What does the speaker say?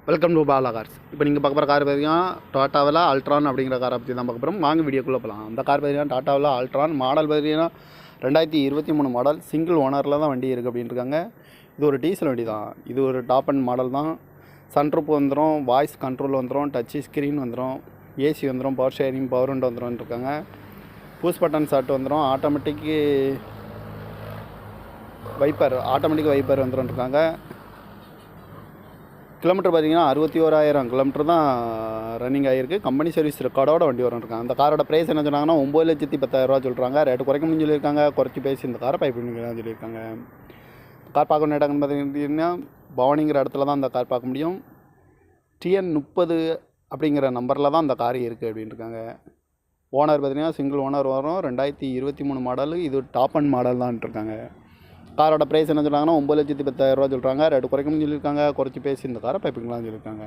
Welcome to Bala cars. இப்போ நீங்கள் பார்க்க போகிற கார் பார்த்தீங்கன்னா டாட்டாவில் அல்ட்ரான் அப்படிங்கிற காரை பற்றி தான் பார்க்க போகிறோம். வாங்க வீடியோக்குள்ளே போகலாம். அந்த கார் பார்த்தீங்கன்னா டாட்டாவில் அல்ட்ரான் மாடல் பார்த்தீங்கன்னா 2023 மாடல், சிங்கிள் ஓனரில் தான் வண்டி இருக்குது அப்படின்னு இருக்காங்க. இது ஒரு டீசல் வண்டி தான். இது ஒரு டாப் அண்ட் மாடல் தான். சன்ரூப் வந்துடும், வாய்ஸ் கண்ட்ரோல் வந்துடும், டச் ஸ்க்ரீன் வந்துடும், ஏசி வந்துடும், பவர் ஷேரிங், பவர் விண்டோ வந்துடும் இருக்காங்க. புஷ் பட்டன் ஸ்டார்ட் வந்துடும், ஆட்டோமேட்டிக் வைப்பர் வந்துடும் இருக்காங்க. கிலோமீட்டர் பார்த்தீங்கன்னா 61,000 கிலோமீட்டர் தான் ரன்னிங் ஆகிருக்கு. கம்பெனி சர்வீஸ் ரெக்கார்டோட வண்டி வரும் இருக்காங்க. அந்த காரோட ப்ரைஸ் என்ன சொன்னாங்கன்னா 9,10,000 சொல்கிறாங்க. ரேட்டு குறைக்க முடியும்னு சொல்லியிருக்காங்க. குறைச்சி பேசி இந்த காரை பைப் பண்ணிக்கலாம் சொல்லியிருக்காங்க. கார் பார்க்கணும் இடம்னு பார்த்தீங்கன்னா பவானிங்கிற இடத்துல தான் அந்த கார் பார்க்க முடியும். TN30 அப்படிங்கிற நம்பரில் தான் அந்த கார் இருக்குது அப்படின்னு இருக்காங்க. ஓனர் பார்த்தீங்கன்னா சிங்கிள் ஓனர் வரும். 2023 மாடல். இது டாப் அண்ட் மாடல் தான் இருக்காங்க. காரோட ப்ரைஸ் என்ன சொல்கிறாங்கன்னா 9,10,000 சொல்கிறாங்க. ரேட்டு குறைக்கணும்னு சொல்லியிருக்காங்க. குறைச்சி பேசி இந்த காரை பைப்பிங்களான்னு சொல்லியிருக்காங்க.